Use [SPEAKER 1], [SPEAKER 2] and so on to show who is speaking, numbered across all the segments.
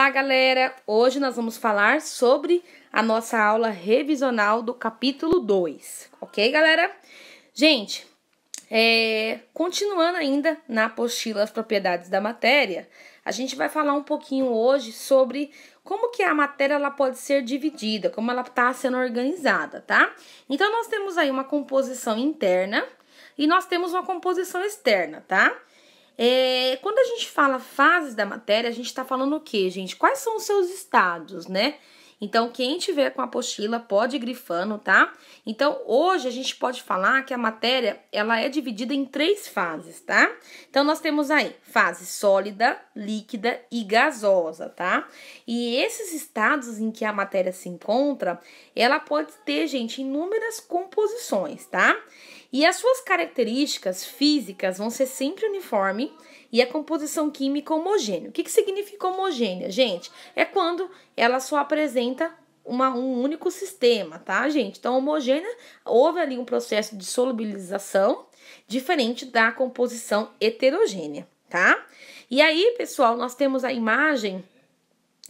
[SPEAKER 1] Olá, galera! Hoje nós vamos falar sobre a nossa aula revisional do capítulo 2, ok, galera? Gente, continuando ainda na apostila As Propriedades da Matéria, a gente vai falar um pouquinho hoje sobre como que a matéria ela pode ser dividida, como ela está sendo organizada, tá? Então, nós temos aí uma composição interna e nós temos uma composição externa, tá? Quando a gente fala fases da matéria, a gente tá falando o quê, gente? Quais são os seus estados, né? Então, quem tiver com a apostila pode ir grifando, tá? Então, hoje a gente pode falar que a matéria, ela é dividida em 3 fases, tá? Então, nós temos aí fase sólida, líquida e gasosa, tá? E esses estados em que a matéria se encontra, ela pode ter, gente, inúmeras composições, tá? E as suas características físicas vão ser sempre uniforme e a composição química homogênea. O que significa homogênea, gente? É quando ela só apresenta um único sistema, tá, gente? Então, homogênea, houve ali um processo de solubilização diferente da composição heterogênea, tá? E aí, pessoal, nós temos a imagem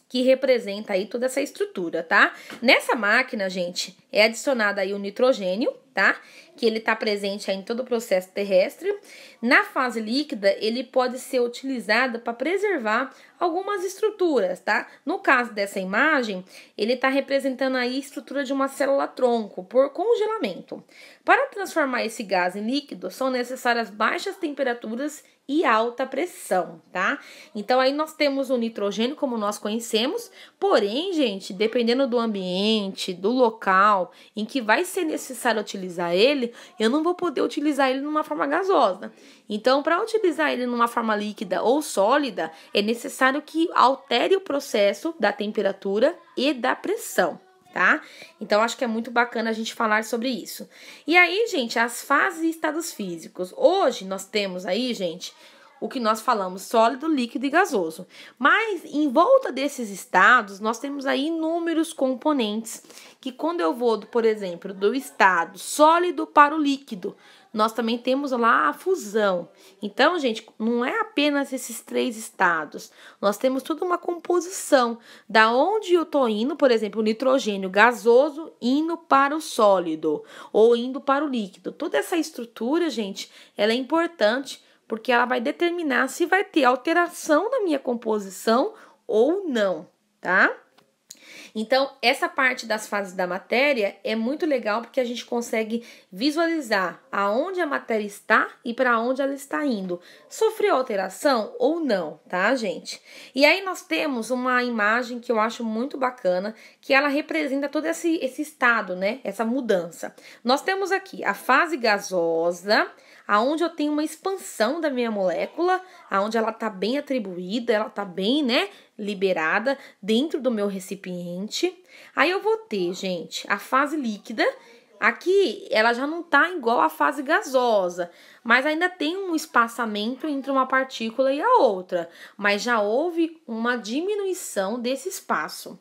[SPEAKER 1] que representa aí toda essa estrutura, tá? Nessa máquina, gente, é adicionado aí o nitrogênio, tá? Que ele tá presente aí em todo o processo terrestre. Na fase líquida, ele pode ser utilizado para preservar algumas estruturas, tá? No caso dessa imagem, ele tá representando aí a estrutura de uma célula-tronco por congelamento. Para transformar esse gás em líquido, são necessárias baixas temperaturas e alta pressão, tá? Então, aí nós temos o nitrogênio, como nós conhecemos, porém, gente, dependendo do ambiente, do local em que vai ser necessário utilizar ele, eu não vou poder utilizar ele numa forma gasosa. Então, para utilizar ele numa forma líquida ou sólida, é necessário que altere o processo da temperatura e da pressão, tá? Então, acho que é muito bacana a gente falar sobre isso. E aí, gente, as fases e estados físicos. Hoje, nós temos aí, gente, o que nós falamos, sólido, líquido e gasoso. Mas, em volta desses estados, nós temos aí inúmeros componentes, que quando eu vou, por exemplo, do estado sólido para o líquido, nós também temos lá a fusão. Então, gente, não é apenas esses 3 estados. Nós temos toda uma composição. Da onde eu tô indo, por exemplo, o nitrogênio gasoso indo para o sólido ou indo para o líquido. Toda essa estrutura, gente, ela é importante porque ela vai determinar se vai ter alteração na minha composição ou não, tá? Então, essa parte das fases da matéria é muito legal porque a gente consegue visualizar aonde a matéria está e para onde ela está indo. Sofreu alteração ou não, tá, gente? E aí nós temos uma imagem que eu acho muito bacana, que ela representa todo esse estado, né? Essa mudança. Nós temos aqui a fase gasosa, aonde eu tenho uma expansão da minha molécula, aonde ela tá bem atribuída, ela tá bem, né, liberada dentro do meu recipiente. Aí eu vou ter, gente, a fase líquida. Aqui ela já não tá igual à fase gasosa, mas ainda tem um espaçamento entre uma partícula e a outra, mas já houve uma diminuição desse espaço.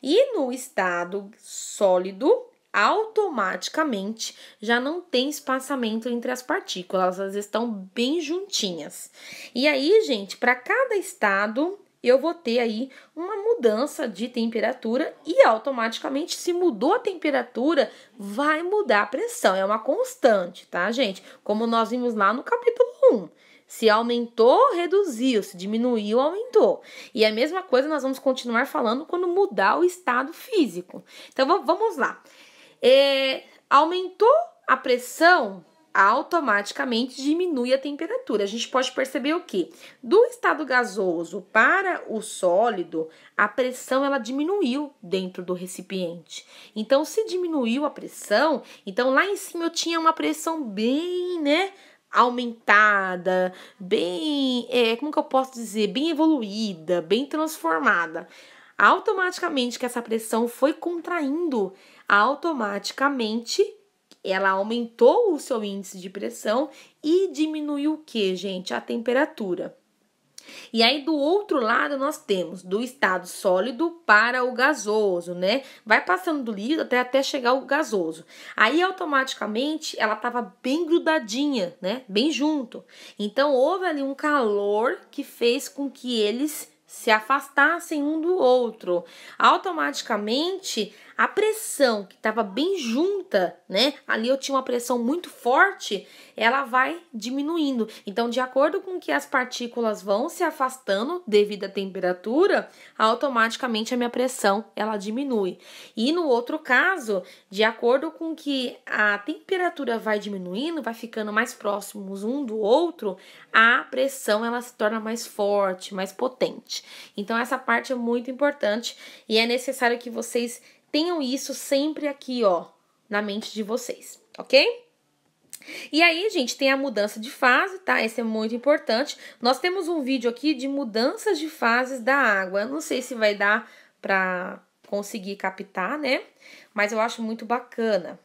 [SPEAKER 1] E no estado sólido, automaticamente já não tem espaçamento entre as partículas, elas estão bem juntinhas. E aí, gente, para cada estado eu vou ter aí uma mudança de temperatura e automaticamente, se mudou a temperatura, vai mudar a pressão. É uma constante, tá, gente? Como nós vimos lá no capítulo 1. Se aumentou, reduziu. Se diminuiu, aumentou. E a mesma coisa nós vamos continuar falando quando mudar o estado físico. Então, vamos lá. Aumentou a pressão, automaticamente diminui a temperatura. A gente pode perceber o quê? Do estado gasoso para o sólido, a pressão ela diminuiu dentro do recipiente. Então, se diminuiu a pressão, então lá em cima eu tinha uma pressão bem, né, aumentada, bem, como que eu posso dizer, bem evoluída, bem transformada. Automaticamente que essa pressão foi contraindo, automaticamente ela aumentou o seu índice de pressão e diminuiu o que, gente? A temperatura. E aí, do outro lado, nós temos do estado sólido para o gasoso, né? Vai passando do líquido até chegar ao gasoso. Aí, automaticamente, ela estava bem grudadinha, né? Bem junto. Então, houve ali um calor que fez com que eles se afastassem um do outro, automaticamente a pressão que estava bem junta, né? Ali eu tinha uma pressão muito forte, ela vai diminuindo. Então, de acordo com que as partículas vão se afastando devido à temperatura, automaticamente a minha pressão ela diminui. E no outro caso, de acordo com que a temperatura vai diminuindo, vai ficando mais próximos um do outro, a pressão ela se torna mais forte, mais potente. Então, essa parte é muito importante e é necessário que vocês tenham isso sempre aqui, ó, na mente de vocês, ok? E aí, gente, tem a mudança de fase, tá? Esse é muito importante. Nós temos um vídeo aqui de mudanças de fases da água. Eu não sei se vai dar pra conseguir captar, né? Mas eu acho muito bacana.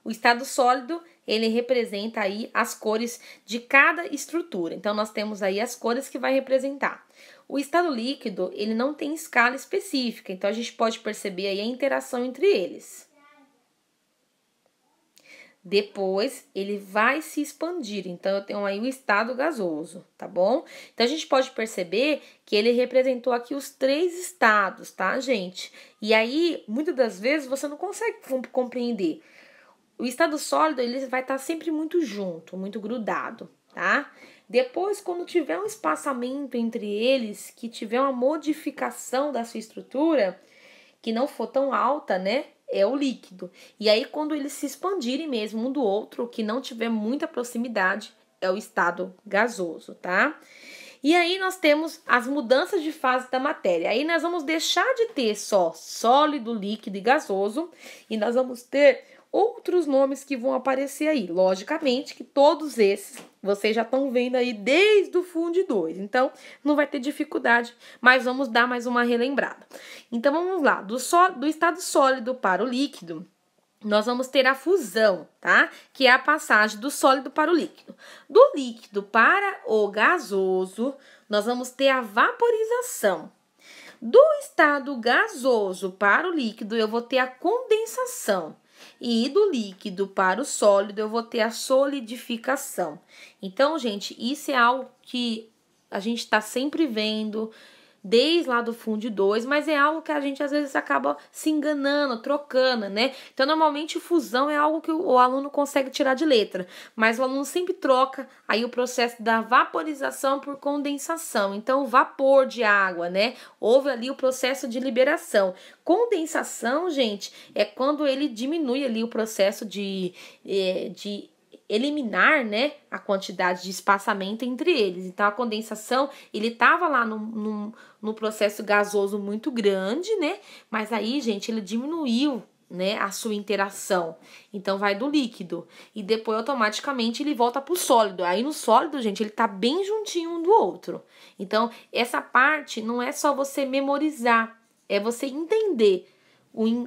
[SPEAKER 1] O estado sólido, ele representa aí as cores de cada estrutura. Então, nós temos aí as cores que vai representar. O estado líquido, ele não tem escala específica, então a gente pode perceber aí a interação entre eles. Depois, ele vai se expandir, então eu tenho aí o estado gasoso, tá bom? Então, a gente pode perceber que ele representou aqui os 3 estados, tá, gente? E aí, muitas das vezes, você não consegue compreender. O estado sólido, ele vai estar sempre muito junto, muito grudado, tá? Depois, quando tiver um espaçamento entre eles, que tiver uma modificação da sua estrutura, que não for tão alta, né? É o líquido. E aí, quando eles se expandirem mesmo um do outro, que não tiver muita proximidade, é o estado gasoso, tá? E aí, nós temos as mudanças de fase da matéria. Aí, nós vamos deixar de ter só sólido, líquido e gasoso, e nós vamos ter outros nomes que vão aparecer aí. Logicamente que todos esses vocês já estão vendo aí desde o Fundo 2. Então, não vai ter dificuldade, mas vamos dar mais uma relembrada. Então, vamos lá. Do estado sólido para o líquido, nós vamos ter a fusão, tá? Que é a passagem do sólido para o líquido. Do líquido para o gasoso, nós vamos ter a vaporização. Do estado gasoso para o líquido, eu vou ter a condensação. E do líquido para o sólido, eu vou ter a solidificação. Então, gente, isso é algo que a gente está sempre vendo desde lá do Fundo 2, mas é algo que a gente às vezes acaba se enganando, trocando, né? Então, normalmente, fusão é algo que o aluno consegue tirar de letra, mas o aluno sempre troca aí o processo da vaporização por condensação. Então, o vapor de água, né? Houve ali o processo de liberação. Condensação, gente, é quando ele diminui ali o processo de eliminar, né, a quantidade de espaçamento entre eles. Então, a condensação, ele estava lá no processo gasoso muito grande, né, mas aí, gente, ele diminuiu, né, a sua interação. Então, vai do líquido e depois, automaticamente, ele volta para o sólido. Aí, no sólido, gente, ele tá bem juntinho um do outro. Então, essa parte não é só você memorizar, é você entender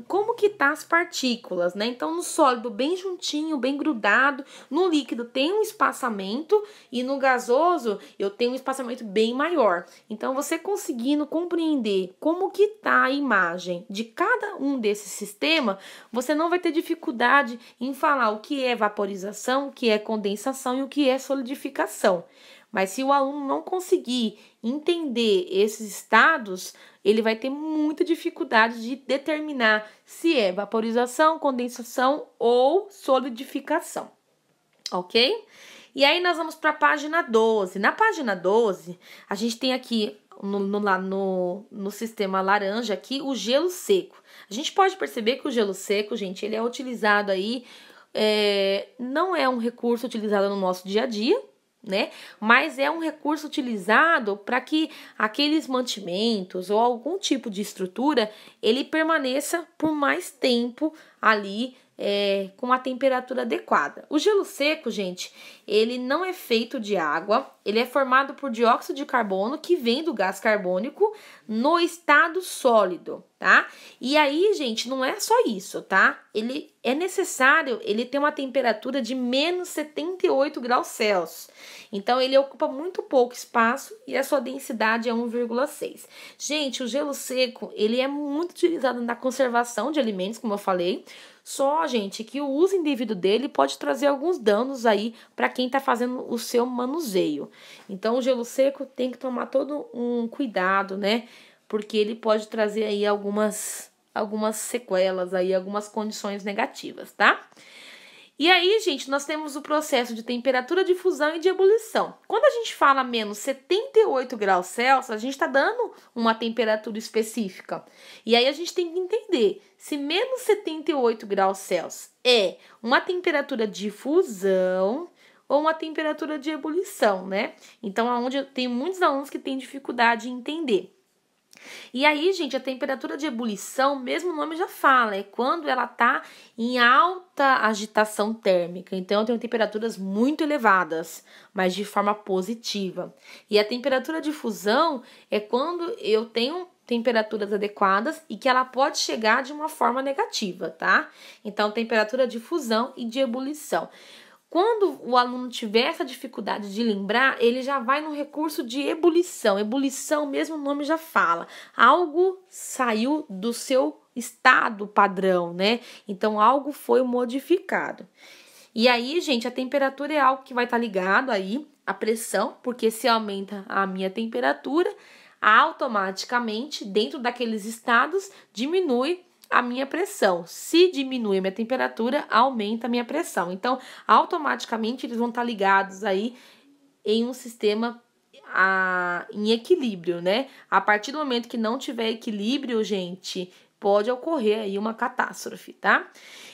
[SPEAKER 1] como que tá as partículas, né? Então, no sólido, bem juntinho, bem grudado. No líquido, tem um espaçamento. E no gasoso, eu tenho um espaçamento bem maior. Então, você conseguindo compreender como que tá a imagem de cada um desses sistemas, você não vai ter dificuldade em falar o que é vaporização, o que é condensação e o que é solidificação. Mas se o aluno não conseguir entender esses estados, ele vai ter muita dificuldade de determinar se é vaporização, condensação ou solidificação, ok? E aí nós vamos para a página 12. Na página 12, a gente tem aqui no sistema laranja aqui o gelo seco. A gente pode perceber que o gelo seco, gente, ele é utilizado aí, não é um recurso utilizado no nosso dia a dia, né? Mas é um recurso utilizado para que aqueles mantimentos ou algum tipo de estrutura ele permaneça por mais tempo ali com a temperatura adequada. O gelo seco, gente, ele não é feito de água, ele é formado por dióxido de carbono que vem do gás carbônico no estado sólido. tá? E aí, gente, não é só isso, tá? Ele é necessário, ele ter uma temperatura de menos 78 graus Celsius. Então, ele ocupa muito pouco espaço e a sua densidade é 1,6. Gente, o gelo seco, ele é muito utilizado na conservação de alimentos, como eu falei. Só, gente, que o uso indevido dele pode trazer alguns danos aí para quem está fazendo o seu manuseio. Então, o gelo seco tem que tomar todo um cuidado, né? Porque ele pode trazer aí algumas sequelas aí, algumas condições negativas, tá? E aí, gente, nós temos o processo de temperatura de fusão e de ebulição. Quando a gente fala menos 78 graus Celsius, a gente está dando uma temperatura específica. E aí a gente tem que entender se menos 78 graus Celsius é uma temperatura de fusão ou uma temperatura de ebulição, né? Então, aonde tem muitos alunos que têm dificuldade em entender. E aí, gente, a temperatura de ebulição, mesmo o nome já fala, é quando ela tá em alta agitação térmica. Então, eu tenho temperaturas muito elevadas, mas de forma positiva. E a temperatura de fusão é quando eu tenho temperaturas adequadas e que ela pode chegar de uma forma negativa, tá? Então, temperatura de fusão e de ebulição. Quando o aluno tiver essa dificuldade de lembrar, ele já vai no recurso de ebulição. Ebulição, mesmo o nome já fala. Algo saiu do seu estado padrão, né? Então, algo foi modificado. E aí, gente, a temperatura é algo que vai estar ligado aí à pressão, porque se aumenta a minha temperatura, automaticamente, dentro daqueles estados, diminui a minha pressão. Se diminui a minha temperatura, aumenta a minha pressão. Então, automaticamente, eles vão estar ligados aí em um sistema em equilíbrio, né? A partir do momento que não tiver equilíbrio, gente, pode ocorrer aí uma catástrofe, tá?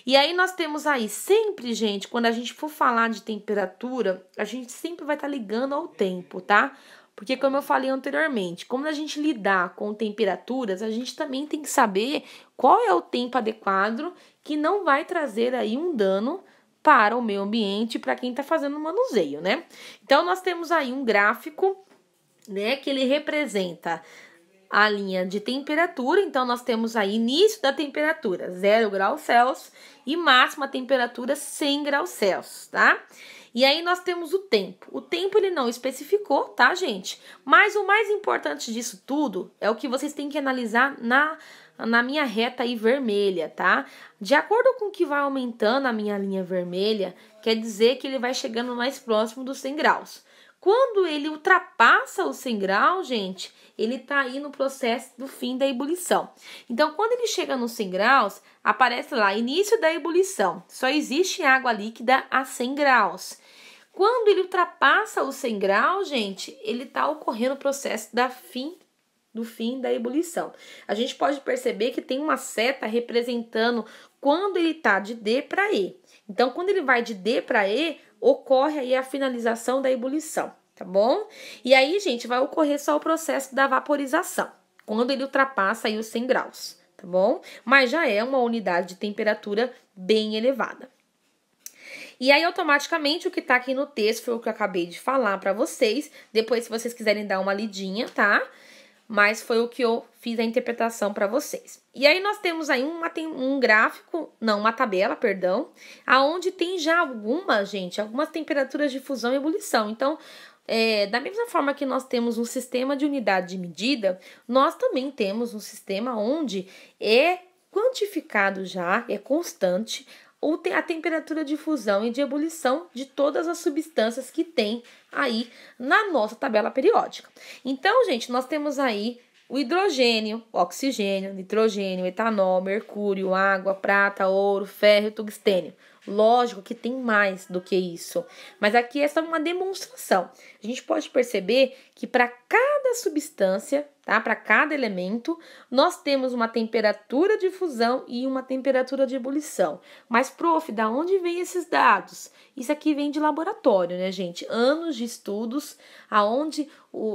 [SPEAKER 1] E aí, nós temos aí sempre, gente, quando a gente for falar de temperatura, a gente sempre vai estar ligando ao tempo, tá? Porque, como eu falei anteriormente, como a gente lidar com temperaturas, a gente também tem que saber qual é o tempo adequado que não vai trazer aí um dano para o meio ambiente, para quem está fazendo o manuseio, né? Então, nós temos aí um gráfico, né, que ele representa a linha de temperatura. Então, nós temos aí início da temperatura, 0 graus Celsius, e máxima temperatura, 100 graus Celsius, tá? E aí, nós temos o tempo. O tempo, ele não especificou, tá, gente? Mas o mais importante disso tudo é o que vocês têm que analisar na minha reta aí vermelha, tá? De acordo com o que vai aumentando a minha linha vermelha, quer dizer que ele vai chegando mais próximo dos 100 graus. Quando ele ultrapassa os 100 graus, gente, ele tá aí no processo do fim da ebulição. Então, quando ele chega nos 100 graus, aparece lá, início da ebulição. Só existe água líquida a 100 graus. Quando ele ultrapassa os 100 graus, gente, ele tá ocorrendo o processo do fim da ebulição. A gente pode perceber que tem uma seta representando quando ele tá de D para E. Então, quando ele vai de D para E, ocorre aí a finalização da ebulição, tá bom? E aí, gente, vai ocorrer só o processo da vaporização, quando ele ultrapassa aí os 100 graus, tá bom? Mas já é uma unidade de temperatura bem elevada. E aí, automaticamente, o que tá aqui no texto foi o que eu acabei de falar pra vocês. Depois, se vocês quiserem dar uma lidinha, tá? Mas foi o que eu fiz a interpretação para vocês. E aí, nós temos aí um gráfico, não, uma tabela, perdão, aonde tem já algumas temperaturas de fusão e ebulição. Então, da mesma forma que nós temos um sistema de unidade de medida, nós também temos um sistema onde é quantificado já, é constante, ou a temperatura de fusão e de ebulição de todas as substâncias que tem aí na nossa tabela periódica. Então, gente, nós temos aí o hidrogênio, oxigênio, nitrogênio, etanol, mercúrio, água, prata, ouro, ferro e tungstênio. Lógico que tem mais do que isso, mas aqui é só uma demonstração. A gente pode perceber que para cada substância, tá? Para cada elemento, nós temos uma temperatura de fusão e uma temperatura de ebulição. Mas, prof, da onde vem esses dados? Isso aqui vem de laboratório, né, gente? Anos de estudos, aonde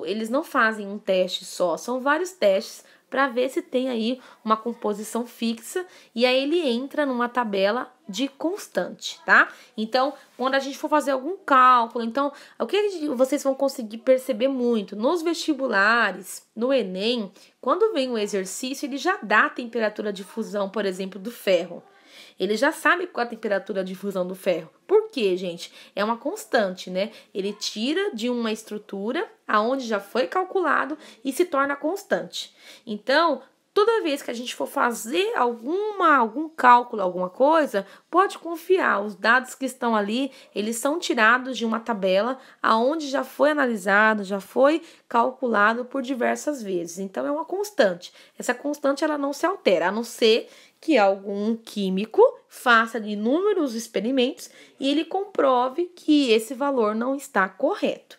[SPEAKER 1] eles não fazem um teste só, são vários testes para ver se tem aí uma composição fixa, e aí ele entra numa tabela de constante, tá? Então, quando a gente for fazer algum cálculo, então, o que vocês vão conseguir perceber muito nos vestibulares, no Enem, quando vem o exercício, ele já dá a temperatura de fusão, por exemplo, do ferro. Ele já sabe qual é a temperatura de fusão do ferro. Por quê, gente? É uma constante, né? Ele tira de uma estrutura aonde já foi calculado e se torna constante. Então, toda vez que a gente for fazer algum cálculo, alguma coisa, pode confiar. Os dados que estão ali, eles são tirados de uma tabela aonde já foi analisado, já foi calculado por diversas vezes. Então, é uma constante. Essa constante, ela não se altera, a não ser que algum químico faça inúmeros experimentos e ele comprove que esse valor não está correto,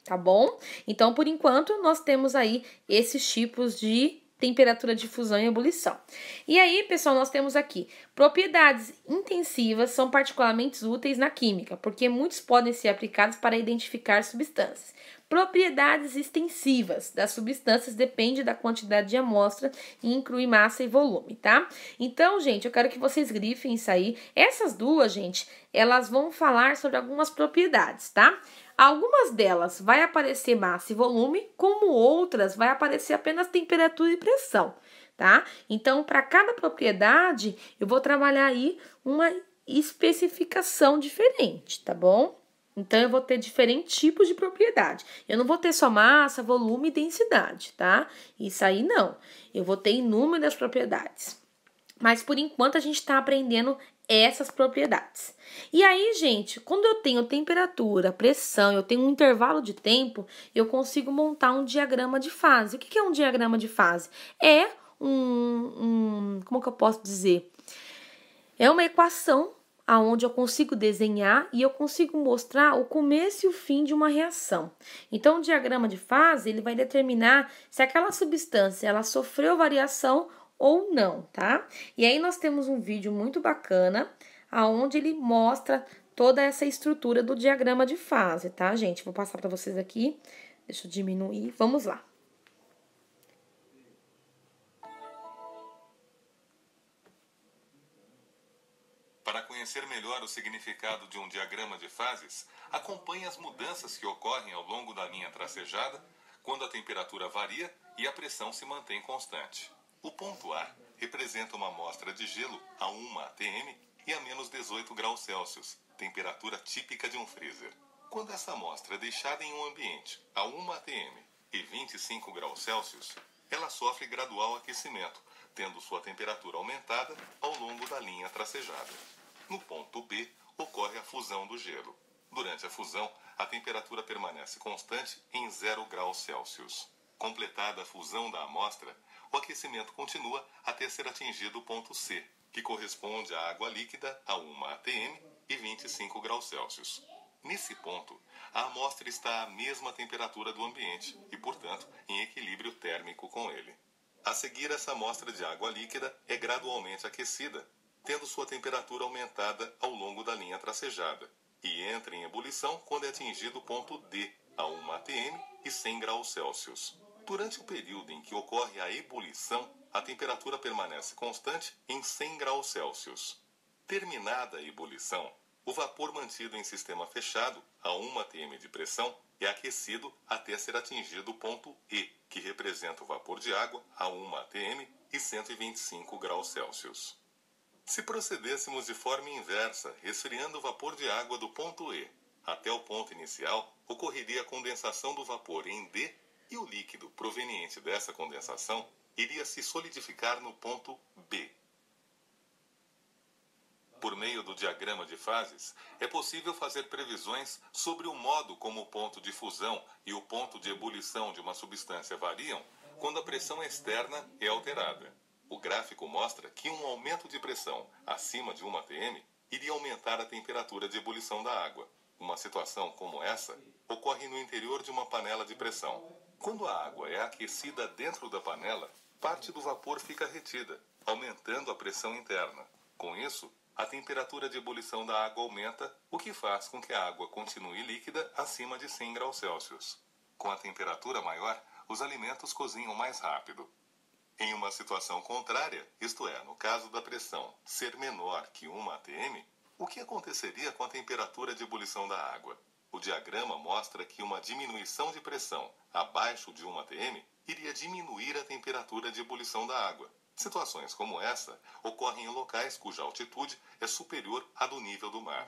[SPEAKER 1] tá bom? Então, por enquanto, nós temos aí esses tipos de temperatura de fusão e ebulição. E aí, pessoal, nós temos aqui propriedades intensivas são particularmente úteis na química, porque muitos podem ser aplicados para identificar substâncias. Propriedades extensivas das substâncias depende da quantidade de amostra e inclui massa e volume, tá? Então, gente, eu quero que vocês grifem isso aí. Essas duas, gente, elas vão falar sobre algumas propriedades, tá? Algumas delas vai aparecer massa e volume, como outras vai aparecer apenas temperatura e pressão, tá? Então, para cada propriedade, eu vou trabalhar aí uma especificação diferente, tá bom? Então, eu vou ter diferentes tipos de propriedade. Eu não vou ter só massa, volume e densidade, tá? Isso aí não. Eu vou ter inúmeras propriedades. Mas, por enquanto, a gente está aprendendo essas propriedades. E aí, gente, quando eu tenho temperatura, pressão, eu tenho um intervalo de tempo, eu consigo montar um diagrama de fase. O que é um diagrama de fase? É como que eu posso dizer? É uma equação aonde eu consigo desenhar e eu consigo mostrar o começo e o fim de uma reação. Então, o diagrama de fase, ele vai determinar se aquela substância ela sofreu variação ou não, tá? E aí nós temos um vídeo muito bacana, aonde ele mostra toda essa estrutura do diagrama de fase, tá, gente? Vou passar para vocês aqui. Deixa eu diminuir. Vamos lá.
[SPEAKER 2] Para conhecer melhor o significado de um diagrama de fases, acompanhe as mudanças que ocorrem ao longo da linha tracejada quando a temperatura varia e a pressão se mantém constante. O ponto A representa uma amostra de gelo a 1 atm e a menos 18 graus Celsius, temperatura típica de um freezer. Quando essa amostra é deixada em um ambiente a 1 atm e 25 graus Celsius, ela sofre gradual aquecimento, tendo sua temperatura aumentada ao longo da linha tracejada. No ponto B, ocorre a fusão do gelo. Durante a fusão, a temperatura permanece constante em 0 graus Celsius. Completada a fusão da amostra, o aquecimento continua até ser atingido o ponto C, que corresponde à água líquida a 1 atm e 25 graus Celsius. Nesse ponto, a amostra está à mesma temperatura do ambiente e, portanto, em equilíbrio térmico com ele. A seguir, essa amostra de água líquida é gradualmente aquecida, tendo sua temperatura aumentada ao longo da linha tracejada, e entra em ebulição quando é atingido o ponto D, a 1 atm e 100 graus Celsius. Durante o período em que ocorre a ebulição, a temperatura permanece constante em 100 graus Celsius. Terminada a ebulição, o vapor mantido em sistema fechado, a 1 atm de pressão, é aquecido até ser atingido o ponto E, que representa o vapor de água a 1 atm e 125 graus Celsius. Se procedêssemos de forma inversa, resfriando o vapor de água do ponto E até o ponto inicial, ocorreria a condensação do vapor em D e o líquido proveniente dessa condensação iria se solidificar no ponto B. Por meio do diagrama de fases, é possível fazer previsões sobre o modo como o ponto de fusão e o ponto de ebulição de uma substância variam quando a pressão externa é alterada. O gráfico mostra que um aumento de pressão acima de 1 atm iria aumentar a temperatura de ebulição da água. Uma situação como essa ocorre no interior de uma panela de pressão. Quando a água é aquecida dentro da panela, parte do vapor fica retida, aumentando a pressão interna. Com isso, a temperatura de ebulição da água aumenta, o que faz com que a água continue líquida acima de 100 graus Celsius. Com a temperatura maior, os alimentos cozinham mais rápido. Em uma situação contrária, isto é, no caso da pressão ser menor que 1 atm, o que aconteceria com a temperatura de ebulição da água? O diagrama mostra que uma diminuição de pressão abaixo de 1 atm iria diminuir a temperatura de ebulição da água. Situações como essa ocorrem em locais cuja altitude é superior à do nível do mar.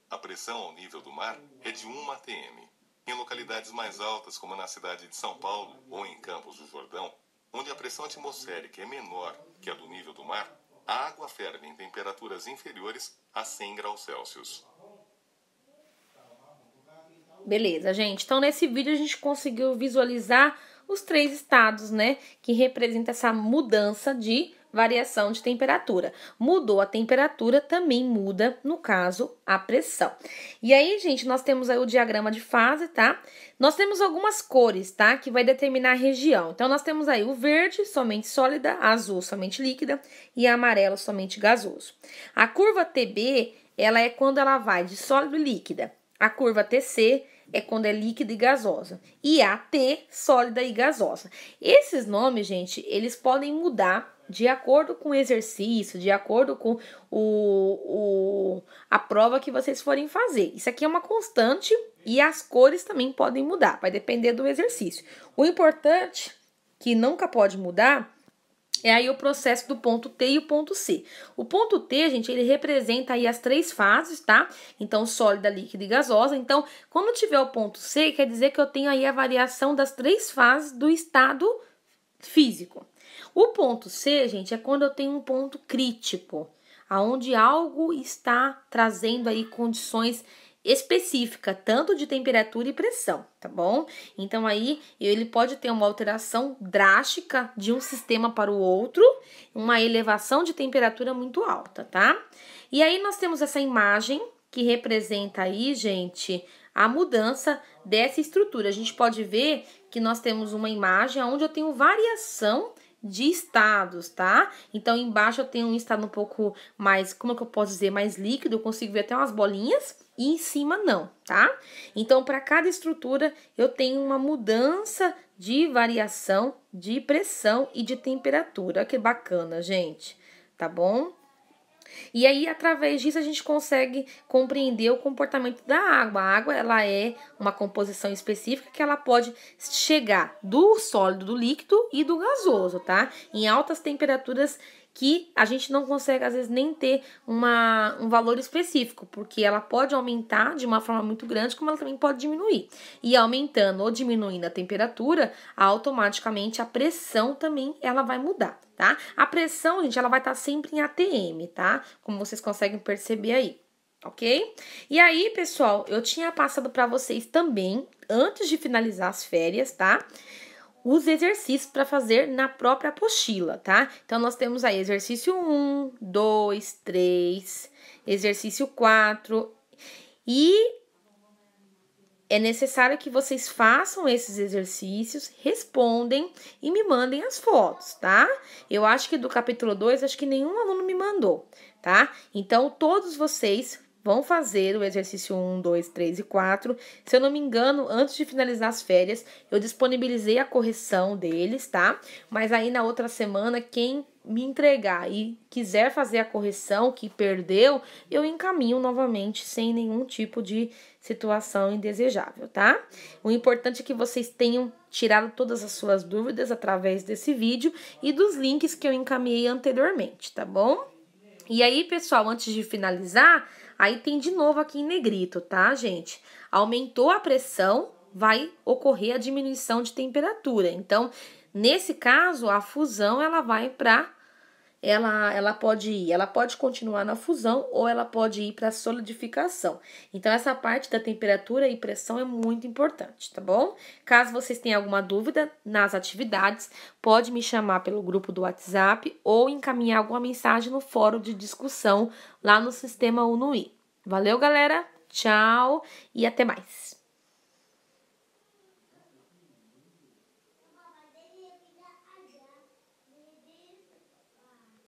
[SPEAKER 2] A pressão ao nível do mar é de 1 atm. Em localidades mais altas, como na cidade de São Paulo ou em Campos do Jordão, onde a pressão atmosférica é menor que a do nível do mar, a água ferve em temperaturas inferiores a 100 graus Celsius.
[SPEAKER 1] Beleza, gente. Então, nesse vídeo a gente conseguiu visualizar os 3 estados, né, que representam essa mudança de variação de temperatura. Mudou a temperatura, também muda, no caso, a pressão. E aí, gente, nós temos aí o diagrama de fase, tá? Nós temos algumas cores, tá? Que vai determinar a região. Então, nós temos aí o verde, somente sólida, azul, somente líquida e amarelo, somente gasoso. A curva TB, ela é quando ela vai de sólido e líquida. A curva TC é quando é líquida e gasosa. E a T, sólida e gasosa. Esses nomes, gente, eles podem mudar de acordo com o exercício, de acordo com a prova que vocês forem fazer. Isso aqui é uma constante e as cores também podem mudar, vai depender do exercício. O importante, que nunca pode mudar, é aí o processo do ponto T e o ponto C. O ponto T, gente, ele representa aí as 3 fases, tá? Então, sólida, líquida e gasosa. Então, quando tiver o ponto C, quer dizer que eu tenho aí a variação das 3 fases do estado físico. O ponto C, gente, é quando eu tenho um ponto crítico, aonde algo está trazendo aí condições específicas, tanto de temperatura e pressão, tá bom? Então, aí, ele pode ter uma alteração drástica de um sistema para o outro, uma elevação de temperatura muito alta, tá? E aí, nós temos essa imagem que representa aí, gente, a mudança dessa estrutura. A gente pode ver que nós temos uma imagem onde eu tenho variação de estados, tá? Então, embaixo eu tenho um estado um pouco mais, como é que eu posso dizer, mais líquido, eu consigo ver até umas bolinhas, e em cima não, tá? Então, para cada estrutura, eu tenho uma mudança de variação de pressão e de temperatura. Olha que bacana, gente, tá bom? E aí, através disso, a gente consegue compreender o comportamento da água. A água, ela é uma composição específica que ela pode chegar do sólido, do líquido e do gasoso, tá? Em altas temperaturas que a gente não consegue, às vezes, nem ter um valor específico, porque ela pode aumentar de uma forma muito grande, como ela também pode diminuir. E aumentando ou diminuindo a temperatura, automaticamente a pressão também ela vai mudar, tá? A pressão, gente, ela vai estar sempre em ATM, tá? Como vocês conseguem perceber aí, ok? E aí, pessoal, eu tinha passado para vocês também, antes de finalizar as férias, tá? Os exercícios para fazer na própria apostila, tá? Então, nós temos aí exercício 1, 2, 3, exercício 4 e é necessário que vocês façam esses exercícios, respondem e me mandem as fotos, tá? Eu acho que do capítulo 2, acho que nenhum aluno me mandou, tá? Então, todos vocês vão fazer o exercício 1, 2, 3 e 4. Se eu não me engano, antes de finalizar as férias, eu disponibilizei a correção deles, tá? Mas aí na outra semana, quem me entregar e quiser fazer a correção que perdeu, eu encaminho novamente sem nenhum tipo de situação indesejável, tá? O importante é que vocês tenham tirado todas as suas dúvidas através desse vídeo e dos links que eu encaminhei anteriormente, tá bom? E aí, pessoal, antes de finalizar, aí tem de novo aqui em negrito, tá, gente? Aumentou a pressão, vai ocorrer a diminuição de temperatura. Então, nesse caso, a fusão, ela vai para... Ela pode continuar na fusão ou ela pode ir para a solidificação. Então, essa parte da temperatura e pressão é muito importante, tá bom? Caso vocês tenham alguma dúvida nas atividades, pode me chamar pelo grupo do WhatsApp ou encaminhar alguma mensagem no fórum de discussão lá no sistema UNUI. Valeu, galera! Tchau e até mais!